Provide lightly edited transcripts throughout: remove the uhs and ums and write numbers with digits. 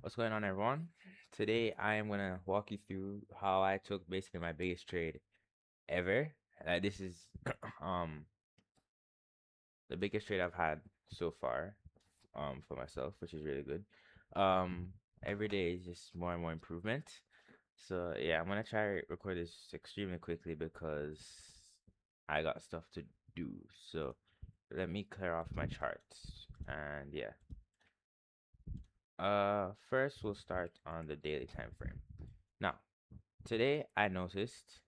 What's going on, everyone? Today I am gonna walk you through how I took basically my biggest trade ever. This is um the biggest trade I've had so far for myself, which is really good. Um every day is just more and more improvement. So yeah, I'm gonna try record this extremely quickly because I got stuff to do. So let me clear off my charts and yeah. First we'll start on the daily time frame. Now, today I noticed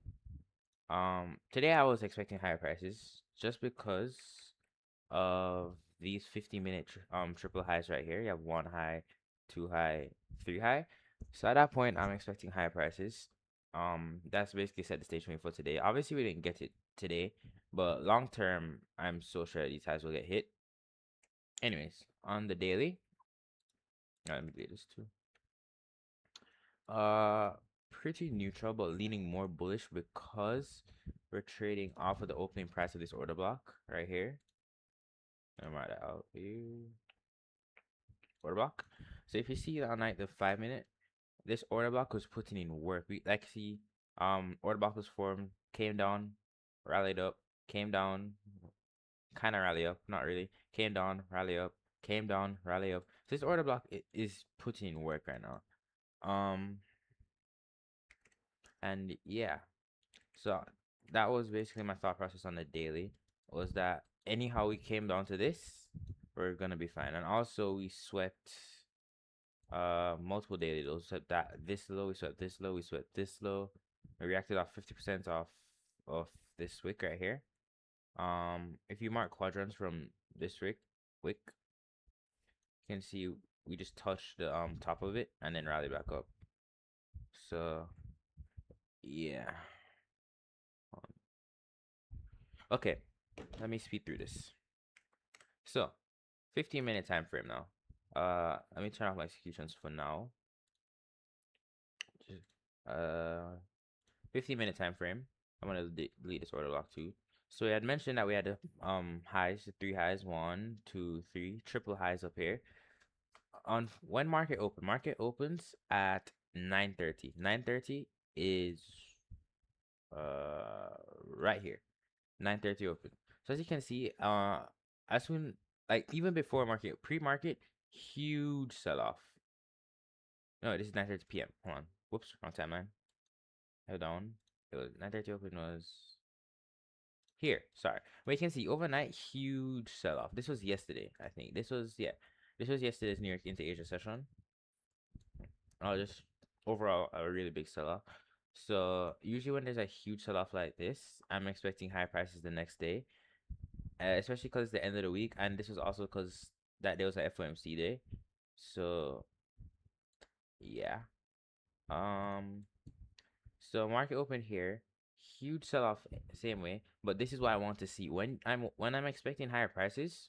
today I was expecting higher prices just because of these 50-minute triple highs right here. You have one high, two high, three high. So at that point I'm expecting higher prices. That's basically set the stage for me for today. Obviously we didn't get it today, but long term I'm so sure these highs will get hit. Anyways, on the daily, let me delete this too. Uh, Pretty neutral, but leaning more bullish because we're trading off of the opening price of this order block right here. I'm write that out here. Order block. So if you see on like the 5 minute, this order block was putting in work. We like see order block was formed, came down, rallied up, came down, kind of rally up, not really, came down, rally up, came down, rally up. So this order block is putting in work right now. And yeah. So that was basically my thought process on the daily was that anyhow we came down to this, we're gonna be fine. And also we swept multiple daily lows. Swept that this low, we swept this low, we swept this low. We reacted off 50% off this wick right here. If you mark quadrants from this wick, you can see we just touched the top of it and then rally back up. So yeah. Okay, let me speed through this. So 15-minute time frame now. Let me turn off my executions for now. Just, 15-minute time frame. I'm gonna delete this order block too. So we had mentioned that we had the highs, three highs, one, two, three, triple highs up here. On when market opens at 9:30. 9:30 is uh right here. 9:30 open. So as you can see, as soon like even before market, pre-market, huge sell-off. No, this is 9:30 p.m. Hold on. Whoops, wrong timeline. Hold on. It was 9:30 open was here. Sorry. But you can see overnight huge sell-off. This was yesterday, I think. This was yeah. This was yesterday's New York into Asia session. Just overall a really big sell-off. So usually when there's a huge sell-off like this, I'm expecting high prices the next day. Especially because it's the end of the week, and this was also because that day was a FOMC day. So yeah. Um. So market open here, huge sell off same way, but this is what I want to see when I'm expecting higher prices.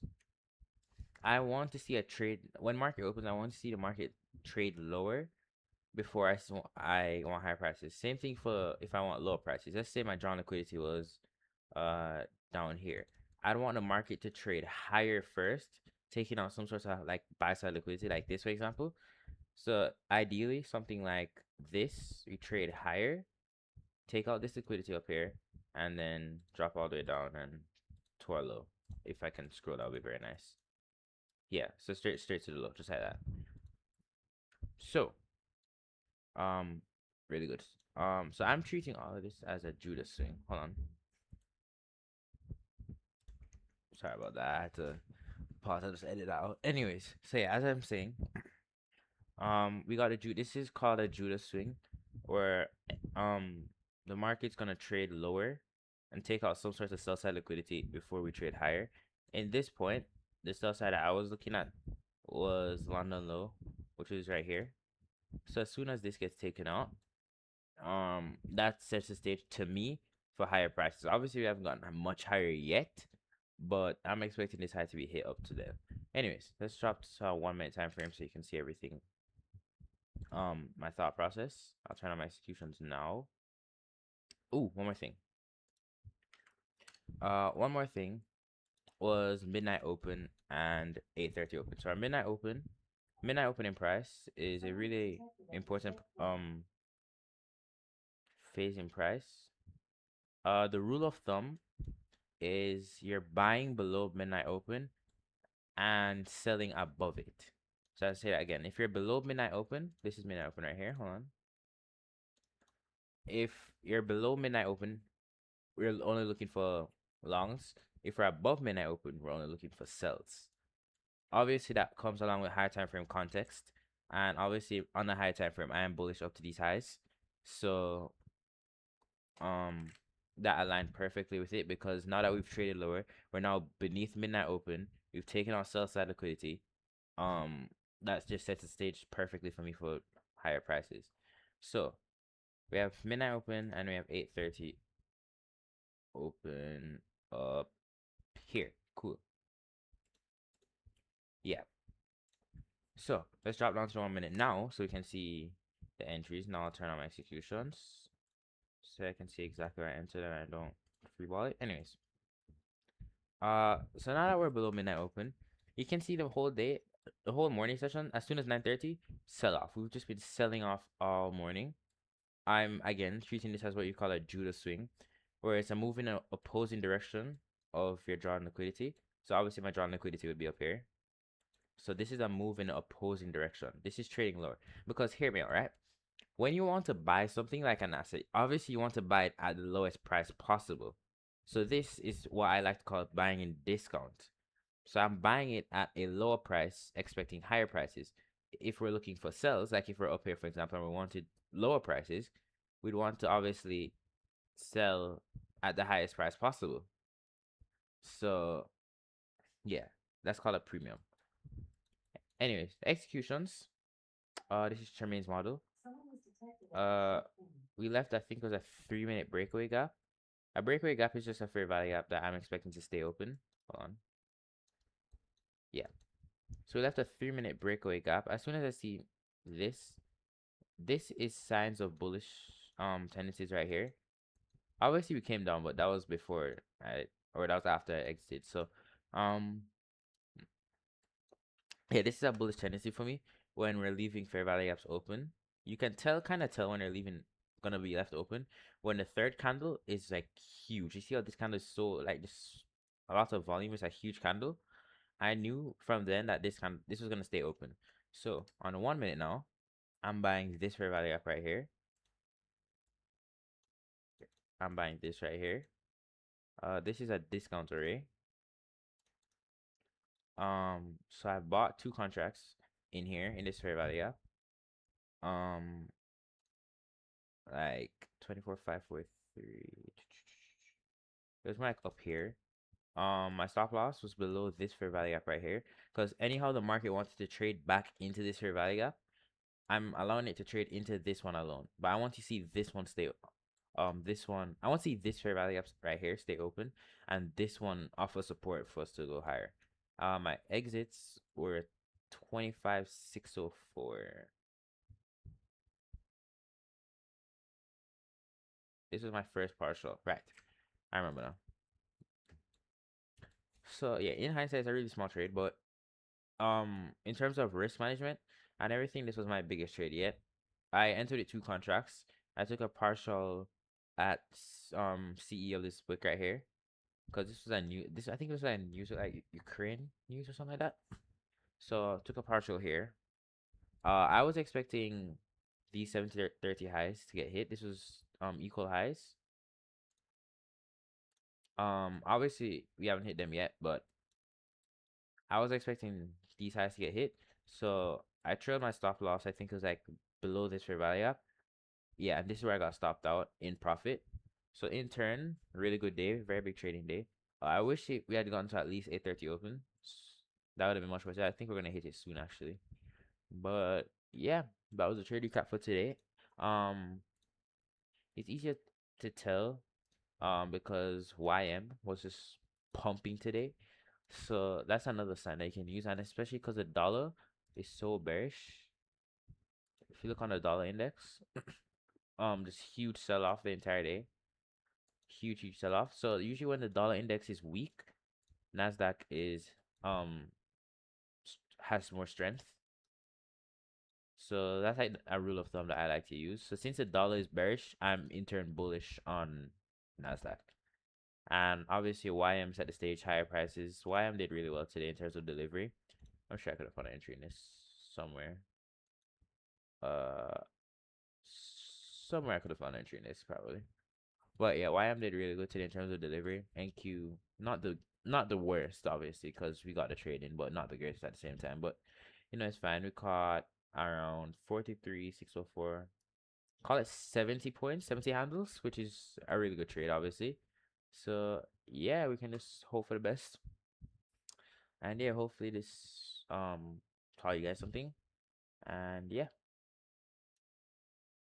I want to see a trade when market opens. I want to see the market trade lower before I want higher prices. Same thing for if I want lower prices. Let's say my drawn liquidity was down here. I don't want the market to trade higher first, taking out some sort of like buy side liquidity, like this for example. So ideally, something like this, we trade higher, take out this liquidity up here, and then drop all the way down and to our low. If I can scroll, that would be very nice. Yeah, so straight to the low, just like that. So, um, really good. So I'm treating all of this as a Judas swing. Hold on. Sorry about that. I had to pause and just edit out. Anyways, so yeah, as I'm saying, we got a This is called a Judas swing, where the market's gonna trade lower and take out some sort of sell side liquidity before we trade higher. In this point, the sell side I was looking at was London low, which is right here. So as soon as this gets taken out, that sets the stage to me for higher prices. Obviously, we haven't gotten much higher yet, but I'm expecting this high to be hit up to there. Anyways, let's drop to 1 minute time frame so you can see everything. My thought process. I'll turn on my executions now. Ooh, one more thing. One more thing was midnight open and 8:30 open. So our midnight open midnight opening price is a really important phase in price. The rule of thumb is you're buying below midnight open and selling above it. So I'll say that again. If you're below midnight open, this is midnight open right here. Hold on. If you're below midnight open, we're only looking for longs. If we're above midnight open, we're only looking for sells. Obviously, that comes along with higher time frame context, and obviously on the higher time frame, I am bullish up to these highs. So um that aligned perfectly with it, because now that we've traded lower, we're now beneath midnight open. We've taken our sell side liquidity. That just sets the stage perfectly for me for higher prices. So we have midnight open and we have 8:30 open up here. Cool. Yeah. So let's drop down to 1 minute now so we can see the entries. Now I'll turn on my executions so I can see exactly where I entered and I don't free ball it. Anyways. So now that we're below midnight open, you can see the whole day, the whole morning session, as soon as 9:30, sell off. We've just been selling off all morning. I'm again treating this as what you call a Judah swing, where it's a move in an opposing direction of your drawn liquidity. So obviously my drawn liquidity would be up here. So this is a move in an opposing direction. This is trading lower. Because hear me out, right? When you want to buy something like an asset, obviously you want to buy it at the lowest price possible. So this is what I like to call buying in discount. So I'm buying it at a lower price, expecting higher prices. If we're looking for sells, like if we're up here, for example, and we wanted lower prices, we'd want to obviously sell at the highest price possible. So yeah, that's called a premium. Anyways, executions. This is Charmaine's model. Uh, we left, I think it was a 3 minute breakaway gap. A breakaway gap is just a fair value gap that I'm expecting to stay open. Hold on. Yeah. So we left a 3 minute breakaway gap. As soon as I see this, this is signs of bullish tendencies right here. Obviously we came down, but that was before or that was after I exited. So um yeah, this is a bullish tendency for me when we're leaving fair value gaps open. You can kind of tell when they're leaving gonna be left open when the third candle is like huge. You see how this candle is so like this a lot of volume, is a huge candle. I knew from then that this was gonna stay open. So on 1 minute now, I'm buying this fair value gap right here. I'm buying this right here. This is a discount array. So I bought 2 contracts in here in this fair value gap. Like 24,543. It was like up here. My stop loss was below this fair value gap right here, because anyhow the market wants to trade back into this fair value gap, I'm allowing it to trade into this one alone. But I want to see this one stay this one, I want to see this fair value gap right here stay open, and this one offer support for us to go higher. My exits were 25,604. This was my first partial, right? I remember now. So yeah, in hindsight, it's a really small trade, but in terms of risk management and everything, this was my biggest trade yet. I entered it 2 contracts. I took a partial at CE of this book right here, because this was a new I think it was a news like Ukraine news or something like that. So took a partial here. I was expecting these 70-30 highs to get hit. This was equal highs. Obviously we haven't hit them yet, but I was expecting these highs to get hit. So I trailed my stop loss. I think it was like below this fair value gap. Yeah, and this is where I got stopped out in profit. So in turn, really good day, very big trading day. I wish we had gone to at least 8:30 open. That would have been much better. I think we're gonna hit it soon actually. But yeah, that was a trade recap for today. Um, it's easier to tell because YM was just pumping today. So that's another sign that you can use, and especially because the dollar is so bearish. If you look on the dollar index, just huge sell off the entire day. Huge sell off. So usually when the dollar index is weak, Nasdaq is has more strength. So that's like a rule of thumb that I like to use. So since the dollar is bearish, I'm in turn bullish on Nasdaq. And obviously YM set the stage, higher prices. YM did really well today in terms of delivery. I'm sure I could have found an entry in this somewhere. Uh, somewhere I could have found an entry in this probably. But yeah, YM did really good today in terms of delivery. NQ, not the worst obviously because we got the trade in, but not the greatest at the same time. But it's fine. We caught around 43,604. Call it 70 points, 70 handles, which is a really good trade, obviously. So yeah, we can just hope for the best. And yeah, hopefully this taught you guys something. And yeah.